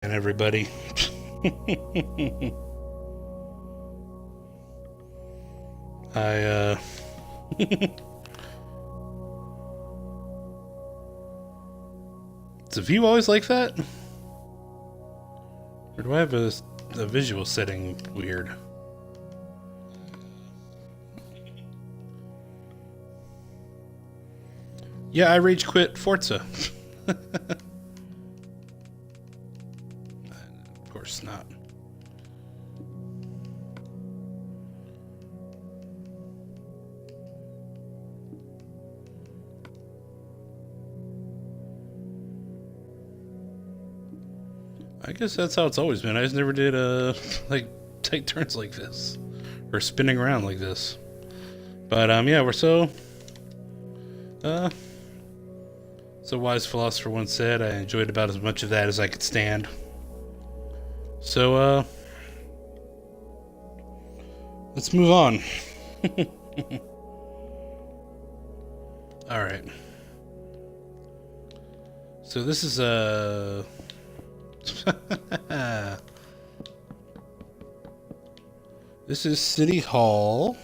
And everybody. I Is the view always like that? Or do I have a visual setting weird? Yeah, I rage quit Forza. Of course not. I guess that's how it's always been. I just never did like take turns like this or spinning around like this. But yeah, we're so wise philosopher once said, I enjoyed about as much of that as I could stand. So let's move on. All right. So this is this is City Hall.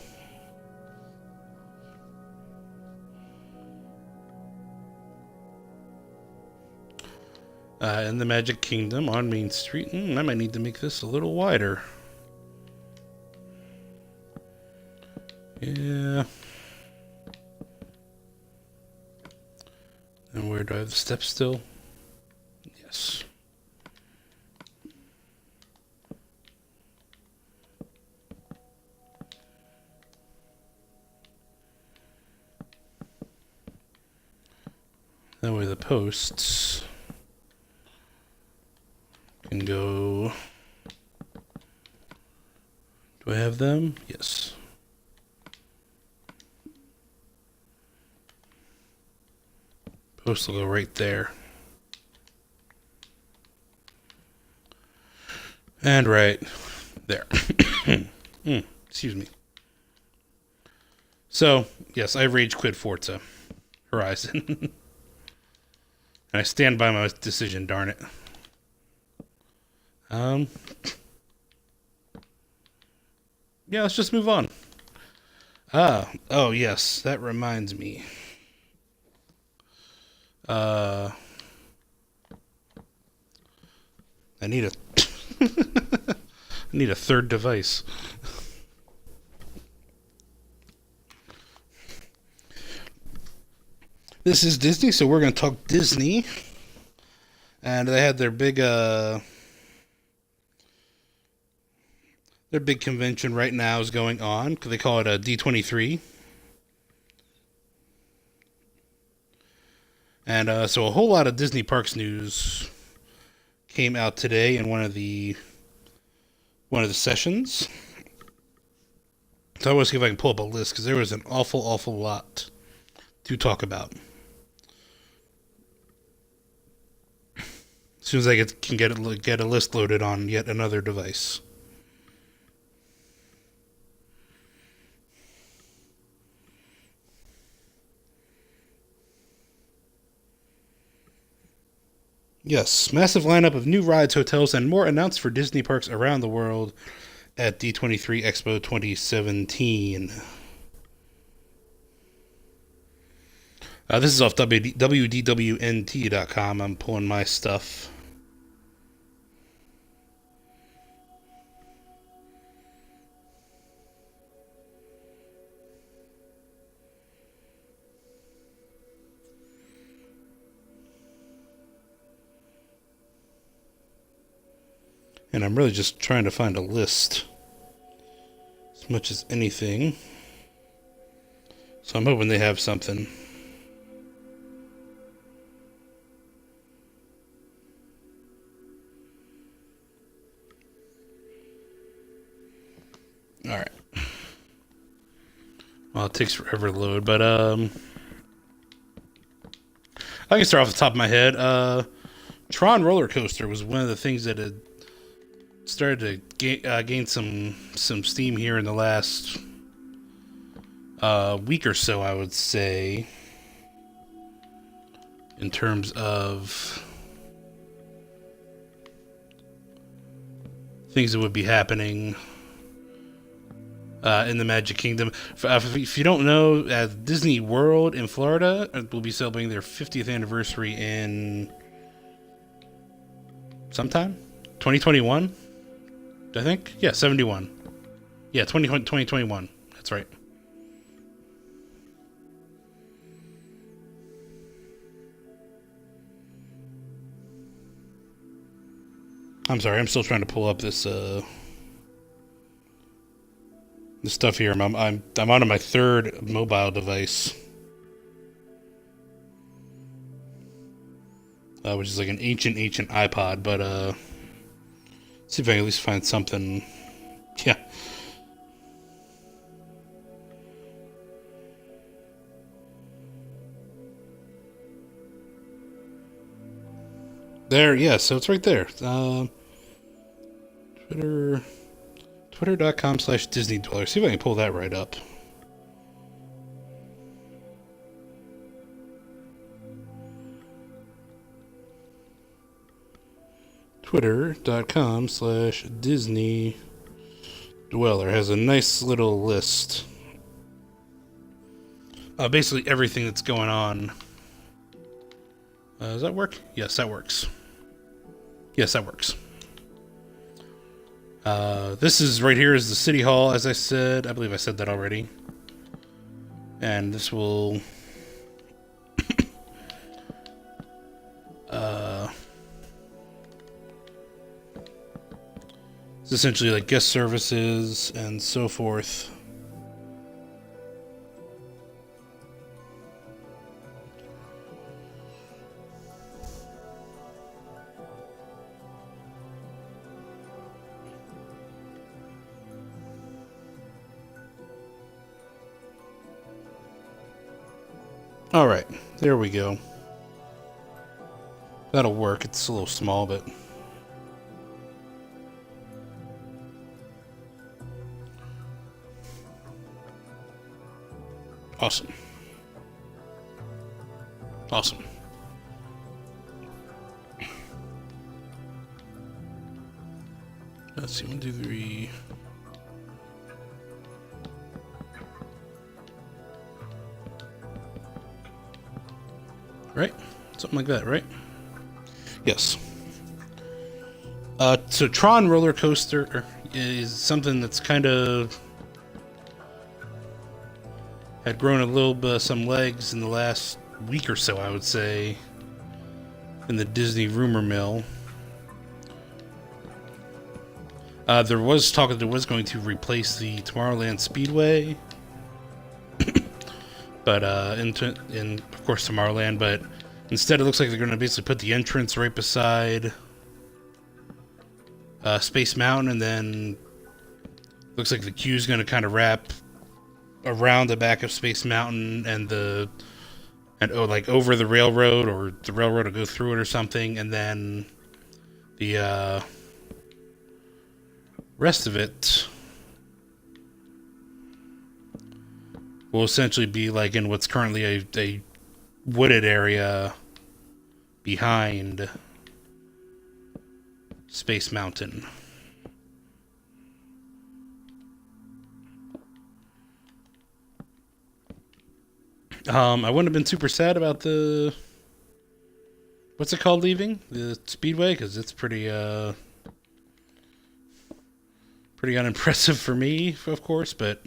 In the Magic Kingdom on Main Street. I might need to make this a little wider. Yeah. And where do I have the steps still? Yes. That way the posts can go. Do I have them? Yes. Posts will go right there. And right there. Excuse me. So, yes, I rage quit Forza Horizon. And I stand by my decision, darn it. Yeah, let's just move on. Oh yes, that reminds me. I need a I need a third device. This is Disney, so we're going to talk Disney. And they had their big convention right now is going on. They call it a D23. And so a whole lot of Disney Parks news came out today in one of the sessions. So I want to see if I can pull up a list because there was an awful lot to talk about. As soon as I can get a list loaded on yet another device. Yes, massive lineup of new rides, hotels, and more announced for Disney parks around the world at D23 Expo 2017. This is off WDWNT.com. I'm pulling my stuff. And I'm really just trying to find a list as much as anything. So I'm hoping they have something. Alright. Well, it takes forever to load, but I can start off the top of my head. Tron Roller Coaster was one of the things that had started to gain some steam here in the last week or so, I would say, in terms of things that would be happening in the Magic Kingdom. If you don't know, Disney World in Florida will be celebrating their 50th anniversary in sometime 2021, I think. Yeah, 71. Yeah, 2021. That's right. I'm sorry, I'm still trying to pull up this this stuff here. I'm on my third mobile device, which is like an ancient iPod. But see if I can at least find something. Yeah. There, yeah, so it's right there. Twitter.com/Disney Dweller. See if I can pull that right up. Twitter.com/Disney Dweller has a nice little list. Basically everything that's going on. Does that work? Yes, that works. Yes, that works. This is right here is the City Hall, as I said. I believe I said that already. And this will... it's essentially like guest services and so forth. Alright, there we go. That'll work. It's a little small, but... awesome. Awesome. Let's see, 1, 2, 3... right? Something like that, right? Yes. So Tron roller coaster is something that's kind of had grown a little bit, some legs in the last week or so, I would say, in the Disney rumor mill. There was talk that it was going to replace the Tomorrowland Speedway, but in of course Tomorrowland, but instead it looks like they're going to basically put the entrance right beside Space Mountain, and then looks like the queue is going to kind of wrap around the back of Space Mountain and like over the railroad, or the railroad will go through it or something, and then the rest of it will essentially be like in what's currently a wooded area behind Space Mountain. I wouldn't have been super sad about the... what's it called, leaving? The Speedway, because it's pretty unimpressive for me, of course, but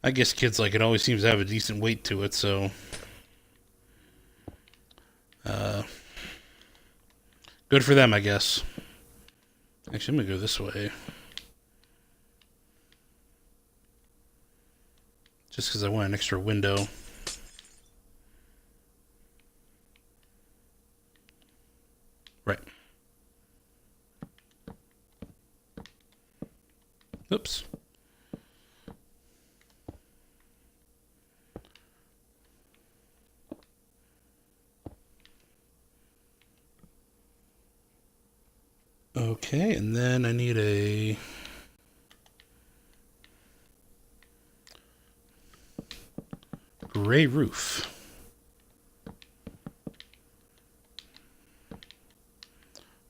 I guess kids like it always seems to have a decent weight to it, so... good for them, I guess. Actually, I'm gonna go this way. Just because I want an extra window. Right. Oops. Okay, and then I need a... gray roof.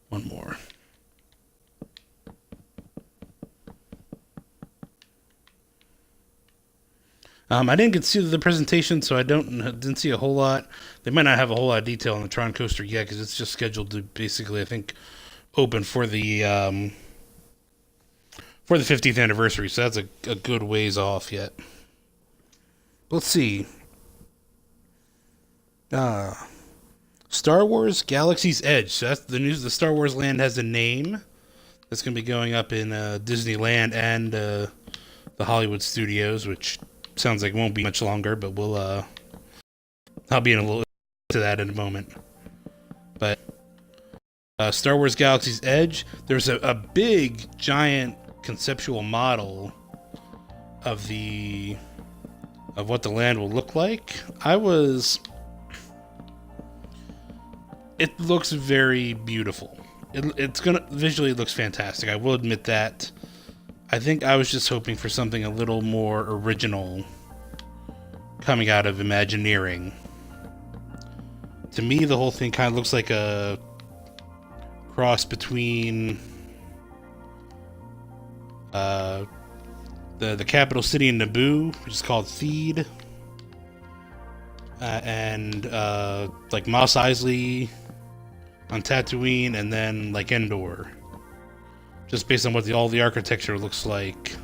One more. I didn't get to see the presentation, so I didn't see a whole lot. They might not have a whole lot of detail on the Tron coaster yet because it's just scheduled to basically, I think, open for the 50th anniversary. So that's a good ways off yet. Let's see. Star Wars Galaxy's Edge. So that's the news. The Star Wars land has a name. That's going to be going up in Disneyland and the Hollywood Studios, which sounds like it won't be much longer, but I'll be in a little to that in a moment. But Star Wars Galaxy's Edge, there's a big, giant conceptual model of what the land will look like. It looks very beautiful. Visually it looks fantastic. I will admit that. I think I was just hoping for something a little more original coming out of Imagineering. To me, the whole thing kind of looks like a cross between the capital city in Naboo, which is called Theed, and like Mos Eisley on Tatooine, and then like Endor. Just based on what all the architecture looks like,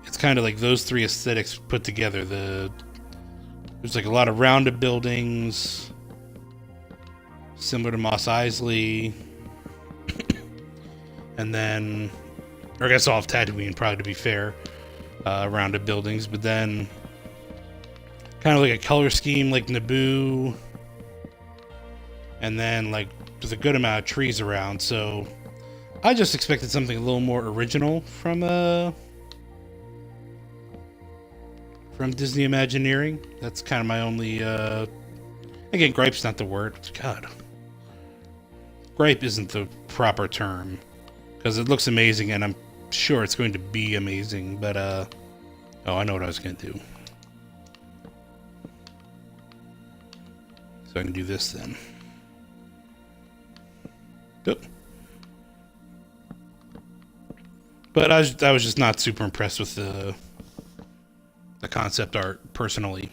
it's kind of like those three aesthetics put together. There's like a lot of rounded buildings, similar to Mos Eisley, and then, or I guess off Tatooine, probably to be fair, rounded buildings, but then kind of like a color scheme like Naboo, and then like there's a good amount of trees around. So I just expected something a little more original from Disney Imagineering. That's kind of my only again, gripe's not the word. God, gripe isn't the proper term because it looks amazing and I'm sure it's going to be amazing. But oh, I know what I was going to do. So I can do this then. Yep. But I was just not super impressed with the concept art personally.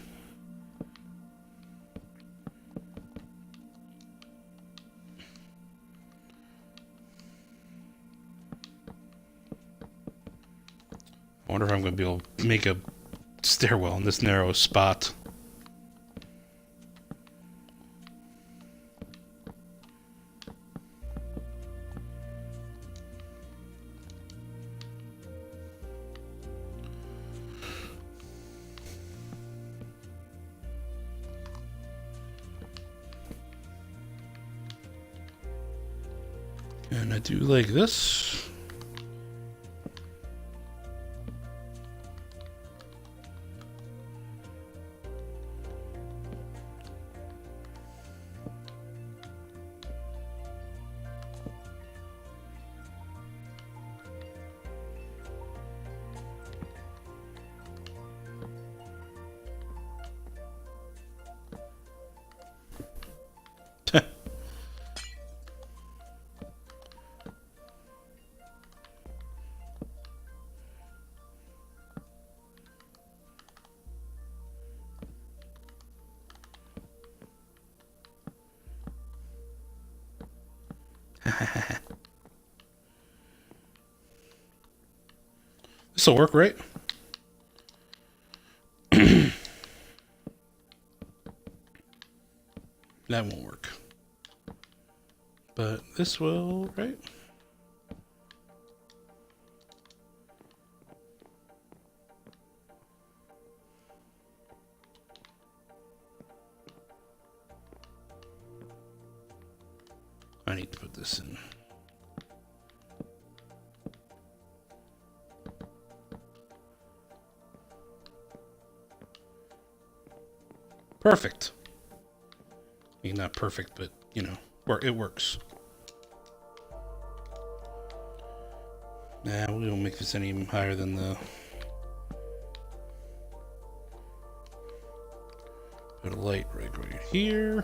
I wonder if I'm going to be able to make a stairwell in this narrow spot. And I do like this. This'll work, right? That won't work. But this will, right? I need to put this in. Perfect. I mean, not perfect, but, you know, it works. Nah, we don't make this any higher than the... Put a light right here.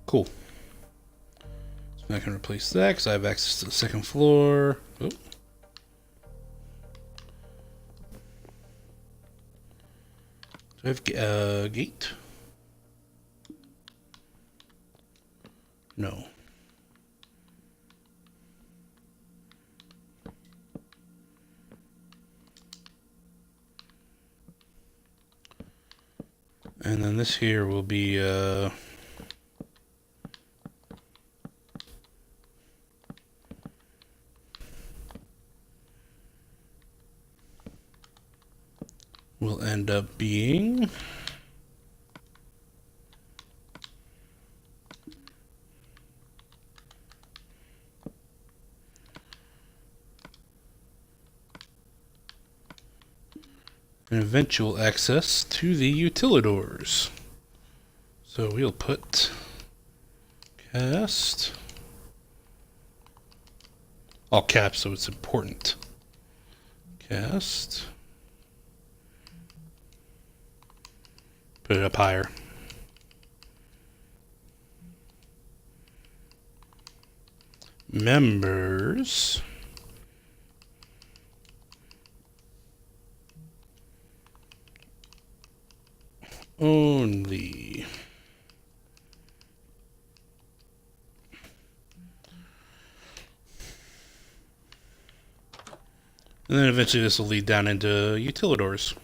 Cool. So I can replace that because I have access to the second floor. Oh. Do I have a gate? No. And then this here will be an will end up being an eventual access to the utilidors. So we'll put cast, all caps so it's important. Cast, put it up higher. Members only. And then eventually this will lead down into utilidors.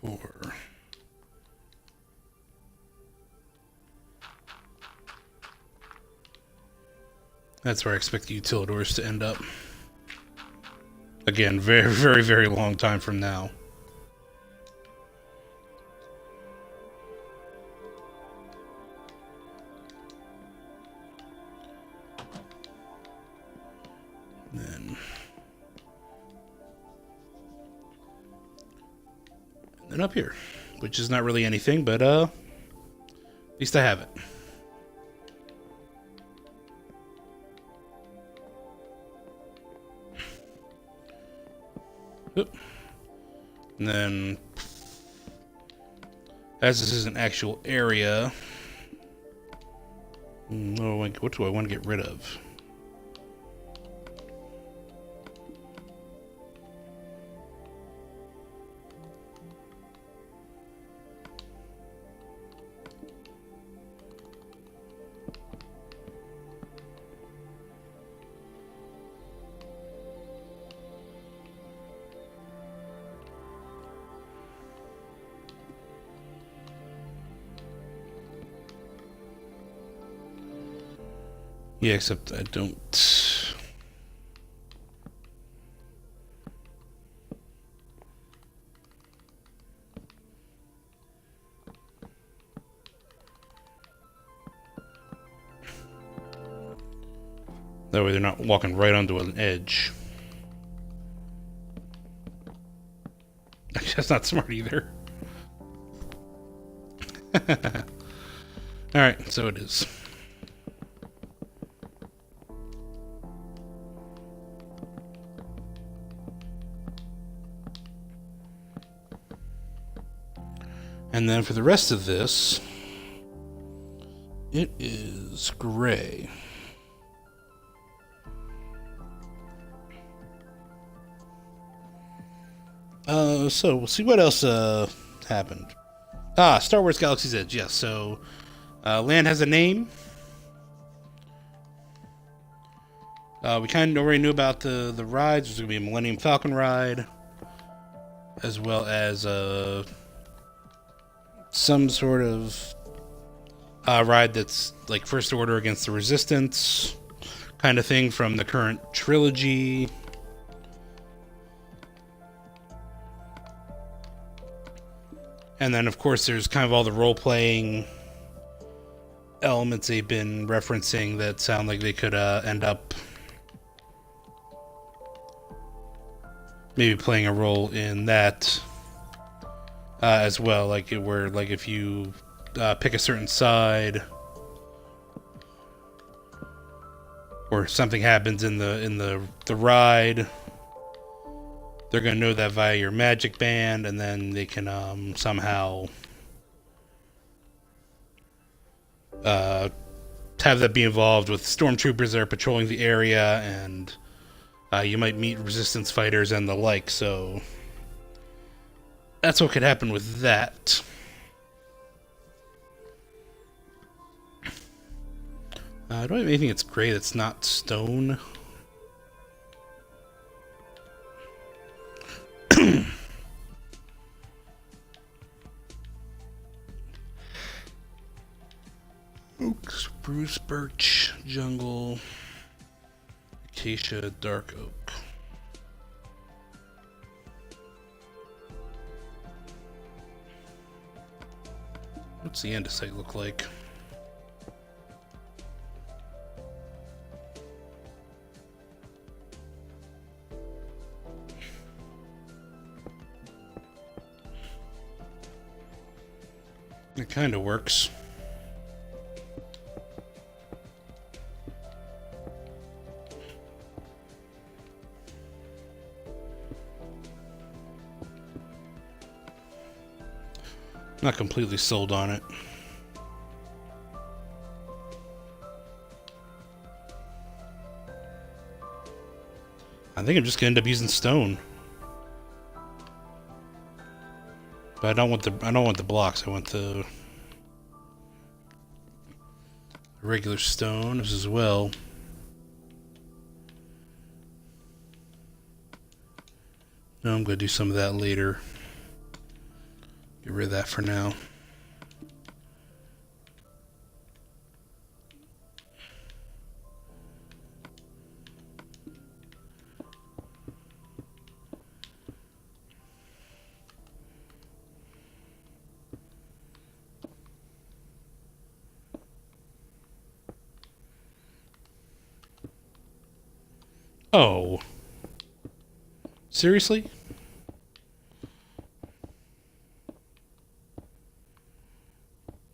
Four. That's where I expect the utilidors to end up. Again, very, very, very long time from now. And up here, which is not really anything, but at least I have it. Oop. And then, as this is an actual area, what do I want to get rid of? Yeah, except I don't. That way they're not walking right onto an edge. That's not smart either. Alright, so it is. And then for the rest of this, it is gray. So we'll see what else happened. Star Wars Galaxy's Edge, yes. So land has a name. We kind of already knew about the rides. There's going to be a Millennium Falcon ride, as well as some sort of ride that's like First Order against the Resistance kind of thing from the current trilogy. And then, of course, there's kind of all the role-playing elements they've been referencing that sound like they could end up maybe playing a role in that as well. Like where, like if you pick a certain side, or something happens in the ride, they're going to know that via your magic band, and then they can somehow have that be involved with stormtroopers that are patrolling the area, and you might meet resistance fighters and the like, so that's what could happen with that. Do I have anything that's gray that's not stone? Oak, spruce, birch, jungle, acacia, dark oak. What's the andesite look like? It kind of works. Not completely sold on it. I think I'm just gonna end up using stone. But I don't want the blocks. I want the regular stones as well. No, I'm gonna do some of that later. Get rid of that for now. Oh. Seriously?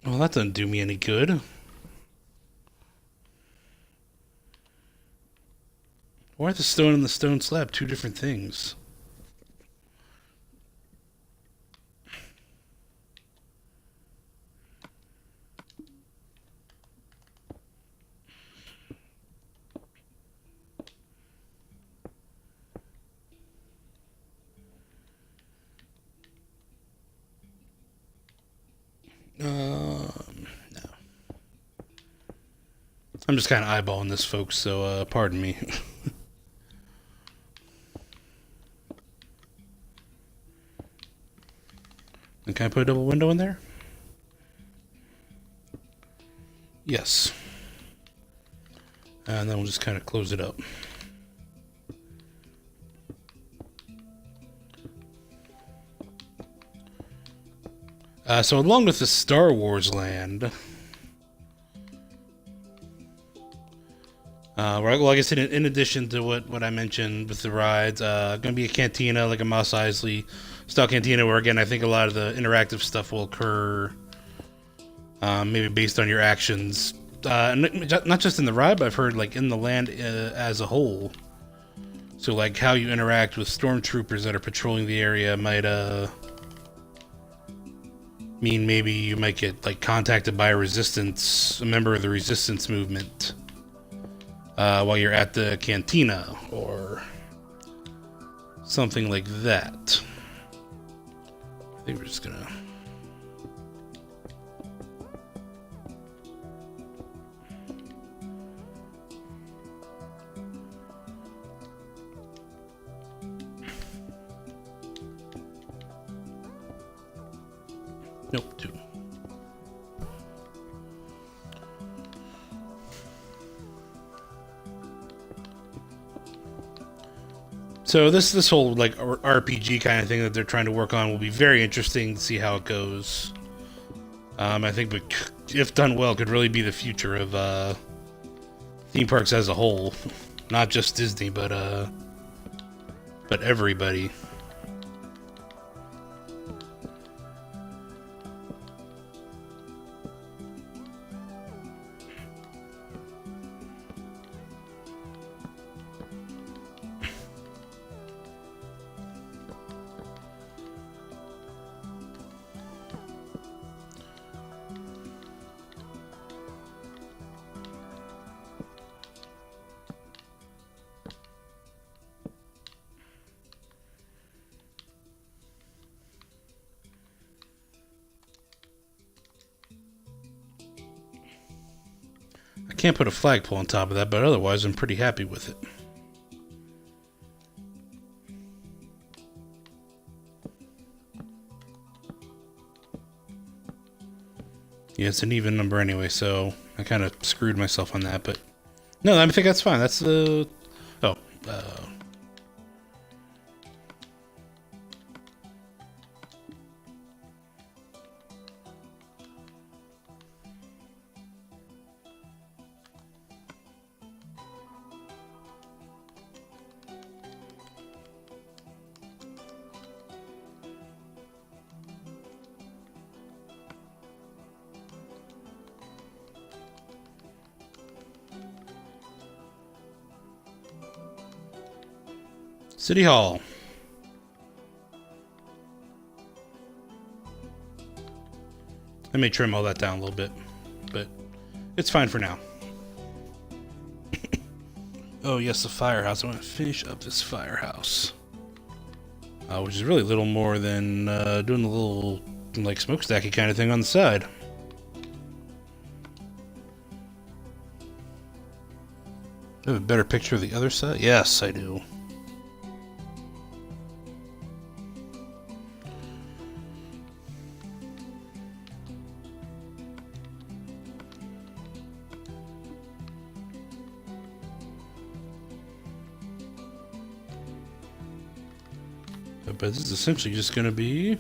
Well, that doesn't do me any good. Why are the stone and the stone slab two different things? No. I'm just kind of eyeballing this, folks, so pardon me. And can I put a double window in there? Yes. And then we'll just kind of close it up. So along with the Star Wars land, like I said, in addition to what I mentioned with the rides, going to be a cantina, like a Mos Eisley style cantina, where again I think a lot of the interactive stuff will occur, maybe based on your actions, not just in the ride, but I've heard like in the land as a whole. So like how you interact with stormtroopers that are patrolling the area might mean maybe you might get like contacted by a member of the resistance movement while you're at the cantina or something like that. I think we're just gonna nope, two. So this whole like RPG kind of thing that they're trying to work on will be very interesting to see how it goes. I think, if done well, could really be the future of theme parks as a whole, not just Disney, but everybody. can't put a flagpole on top of that, but otherwise I'm pretty happy with it. Yeah, it's an even number anyway, so I kind of screwed myself on that, but no, I think that's fine. That's the City Hall. I may trim all that down a little bit, but it's fine for now. Oh yes, the firehouse. I want to finish up this firehouse, which is really little more than doing the little like smokestacky kind of thing on the side. I have a better picture of the other side. Yes, I do. But this is essentially just going to be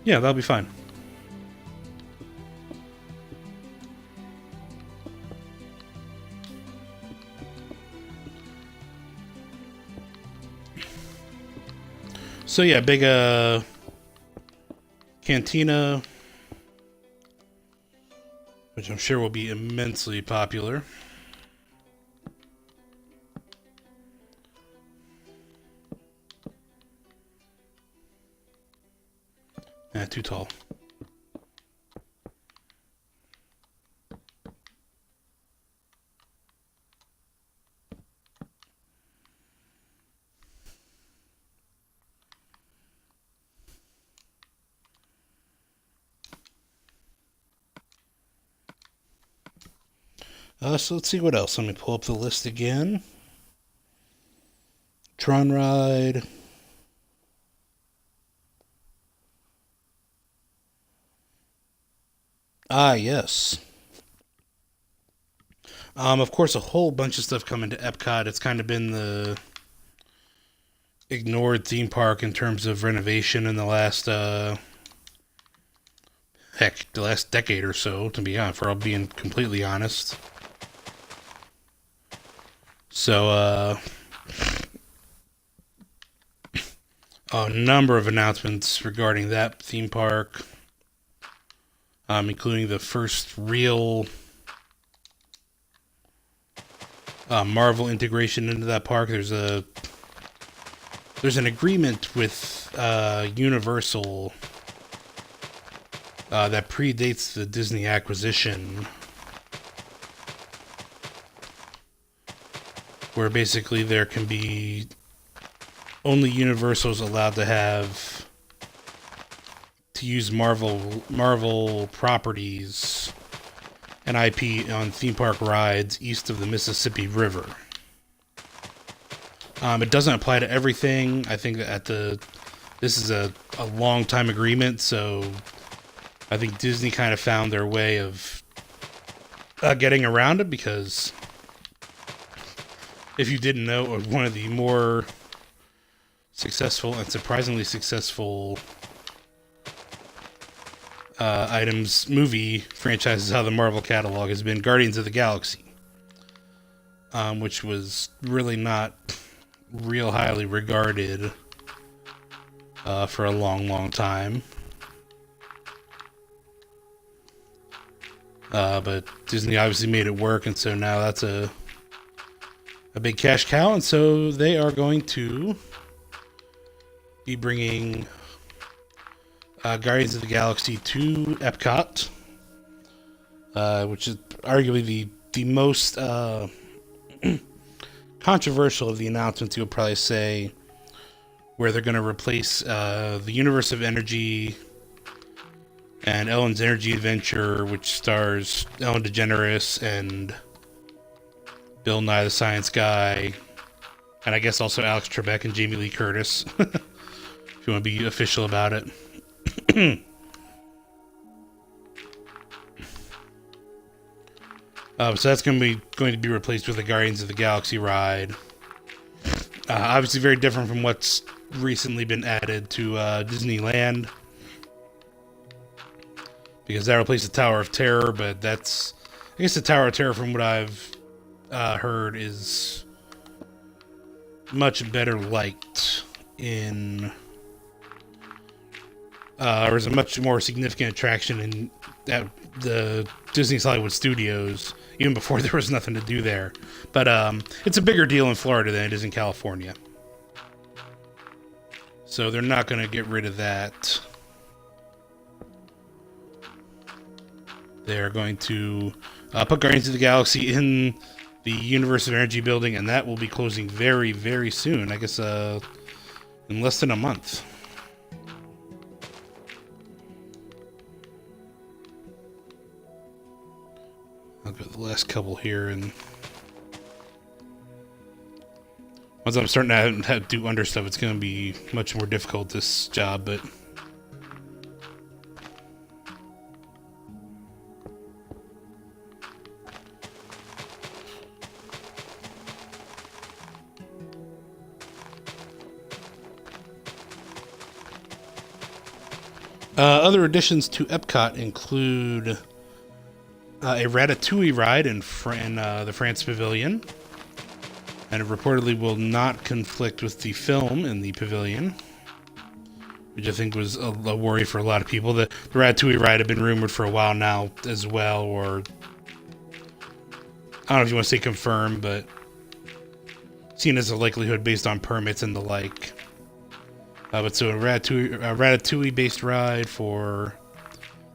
yeah, that'll be fine. So yeah, big cantina, which I'm sure will be immensely popular. Too tall. So let's see what else. Let me pull up the list again. Tron Ride. Ah, yes. Of course, a whole bunch of stuff coming to Epcot. It's kind of been the ignored theme park in terms of renovation in the last, the last decade or so, to be honest, for all being completely honest. So, a number of announcements regarding that theme park, including the first real Marvel integration into that park. There's an agreement with Universal that predates the Disney acquisition, where basically there can be only Universal's allowed to use Marvel properties and IP on theme park rides east of the Mississippi River. It doesn't apply to everything. I think that this is a long time agreement, so I think Disney kind of found their way of getting around it, because if you didn't know, one of the more successful and surprisingly successful movie franchises out of the Marvel catalog has been Guardians of the Galaxy, which was really not real highly regarded for a long time. But Disney obviously made it work, and so now that's a big cash cow, and so they are going to be bringing Guardians of the Galaxy to Epcot, which is arguably the most controversial of the announcements, you'll probably say, where they're going to replace the Universe of Energy and Ellen's Energy Adventure, which stars Ellen DeGeneres and Bill Nye the Science Guy, and I guess also Alex Trebek and Jamie Lee Curtis, if you want to be official about it. So that's going to be replaced with the Guardians of the Galaxy ride. Obviously very different from what's recently been added to Disneyland, because that replaced the Tower of Terror, but I guess the Tower of Terror, from what I've heard, is much better liked or is a much more significant attraction at the Disney's Hollywood Studios, even before there was nothing to do there. But it's a bigger deal in Florida than it is in California. So they're not going to get rid of that. They're going to put Guardians of the Galaxy in the Universe of Energy building, and that will be closing very, very soon. I guess in less than a month. I'll go the last couple here, and once I'm starting to have to do under stuff, it's going to be much more difficult, this job, but other additions to Epcot include a Ratatouille ride in the France Pavilion, and it reportedly will not conflict with the film in the pavilion, which I think was a worry for a lot of people. The Ratatouille ride had been rumored for a while now as well, or I don't know if you want to say confirmed, but seen as a likelihood based on permits and the like. But so a Ratatouille-based ride for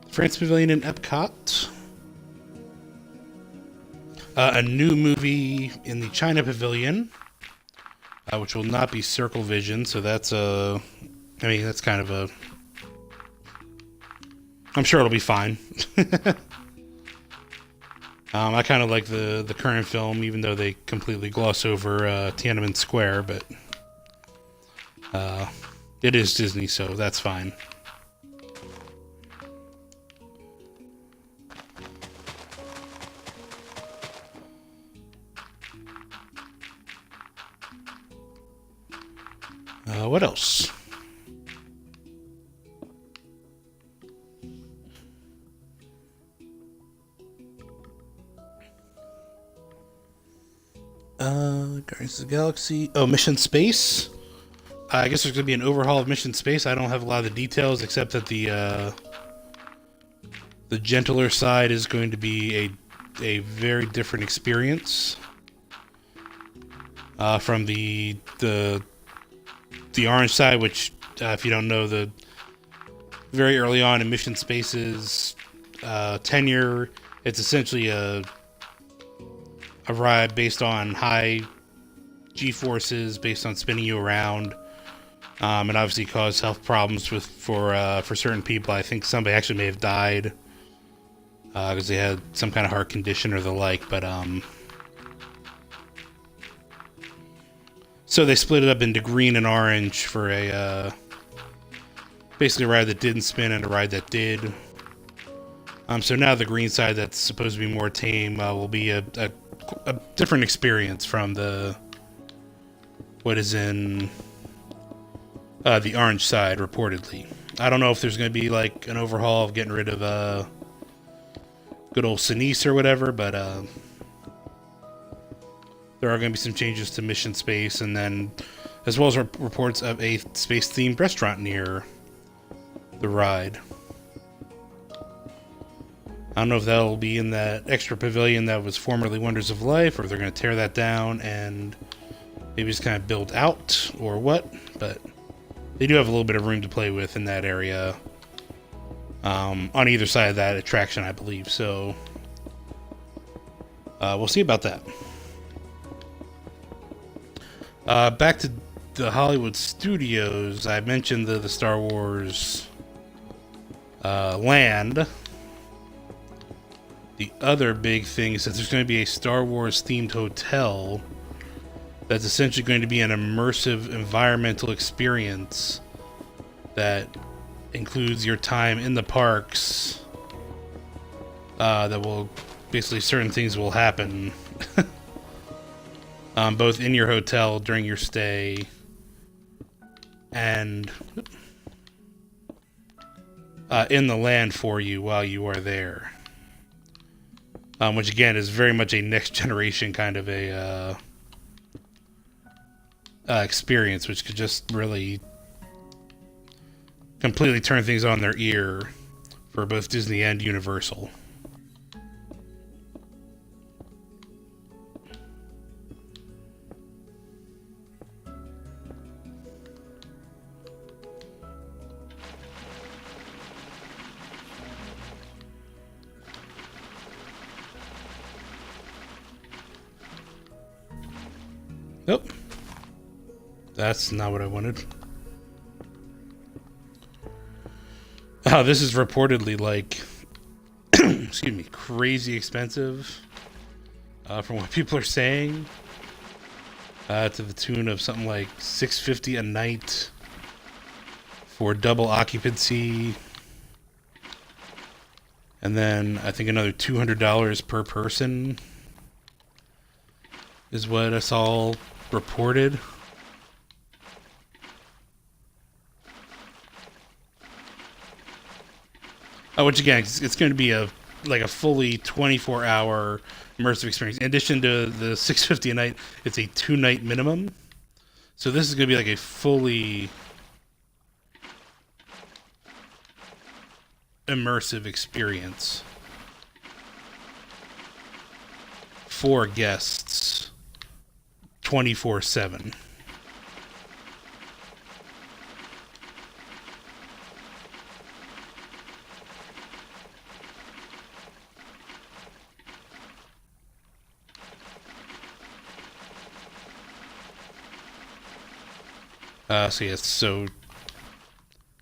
the France Pavilion in Epcot. A new movie in the China Pavilion, which will not be Circle Vision, so that's that's kind of I'm sure it'll be fine. I kind of like the current film, even though they completely gloss over Tiananmen Square, but it is Disney, so that's fine. What else? Guardians of the Galaxy. Oh, Mission Space. I guess there's going to be an overhaul of Mission Space. I don't have a lot of the details, except that the gentler side is going to be a very different experience from the orange side, which, if you don't know, the very early on in Mission Space's tenure, it's essentially a ride based on high G-forces, based on spinning you around, and obviously caused health problems for certain people. I think somebody actually may have died because they had some kind of heart condition or the like, but so they split it up into green and orange for basically a ride that didn't spin and a ride that did. So now the green side, that's supposed to be more tame, will be a different experience from what is in the orange side, reportedly. I don't know if there's going to be like an overhaul of getting rid of good old Sinise or whatever, but there are going to be some changes to Mission Space, and then as well as reports of a space-themed restaurant near the ride. I don't know if that'll be in that extra pavilion that was formerly Wonders of Life, or if they're going to tear that down and maybe just kind of build out, or what, but they do have a little bit of room to play with in that area on either side of that attraction, I believe, so we'll see about that. Back to the Hollywood studios. I mentioned the Star Wars land. The other big thing is that there's going to be a Star Wars themed hotel that's essentially going to be an immersive environmental experience that includes your time in the parks. That will basically, certain things will happen both in your hotel during your stay and in the land for you while you are there. Which again is very much a next generation kind of a experience, which could just really completely turn things on their ear for both Disney and Universal. Nope. That's not what I wanted. Oh, this is reportedly like, excuse me, crazy expensive from what people are saying. To the tune of something like $650 a night for double occupancy. And then I think another $200 per person is what I saw reported. Which again, it's going to be a fully 24-hour immersive experience. In addition to the $650 a night, it's a 2-night minimum. So this is going to be like a fully immersive experience for guests 24/7.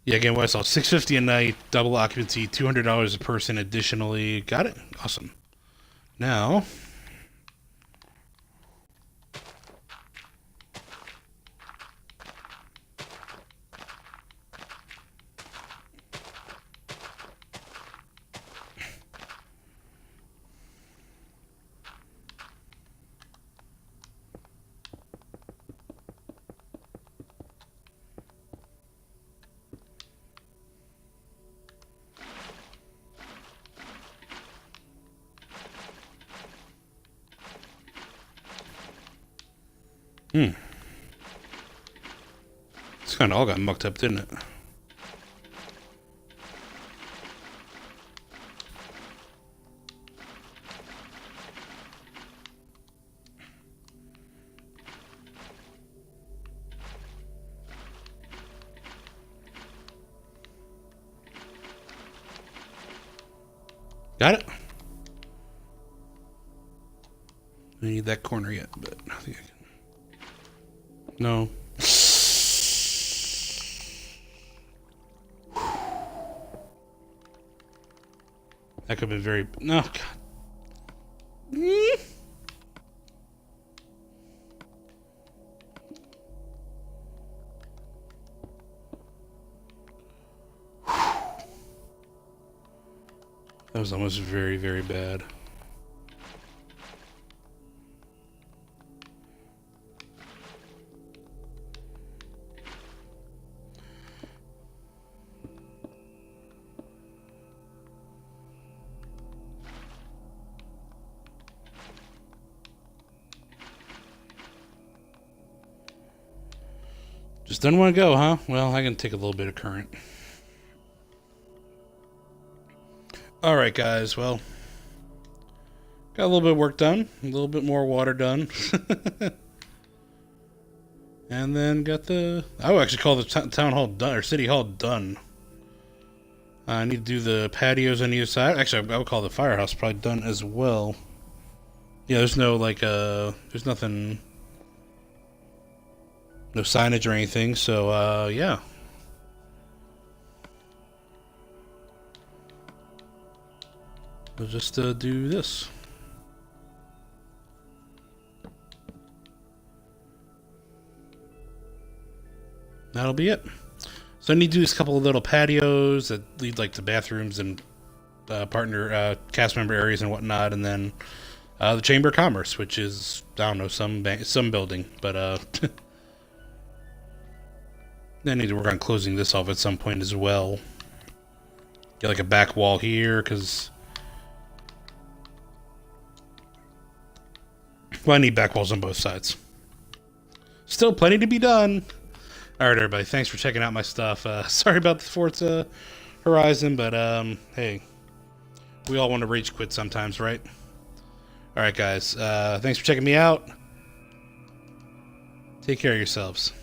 Yeah, again, what I saw, $650 a night, double occupancy, $200 a person additionally. Got it? Awesome. Now, This kind of all got mucked up, didn't it? Got it? I need that corner yet, but I think I can. No. That could have been very... No, God. That was almost very, very bad. Just doesn't want to go, huh? Well, I can take a little bit of current. Alright, guys, well, got a little bit of work done, a little bit more water done. And then got the... I would actually call the town hall done, or city hall done. I need to do the patios on either side. Actually, I would call the firehouse probably done as well. Yeah, there's no, like, there's nothing No signage or anything, so, yeah. We'll just, do this. That'll be it. So I need to do a couple of little patios that lead, like, to bathrooms and partner cast member areas and whatnot, and then the Chamber of Commerce, which is, I don't know, some building, but I need to work on closing this off at some point as well. Get like a back wall here, because I need back walls on both sides. Still plenty to be done. Alright, everybody, thanks for checking out my stuff. Sorry about the Forza Horizon, but hey, we all want to rage quit sometimes, right? Alright, guys, thanks for checking me out. Take care of yourselves.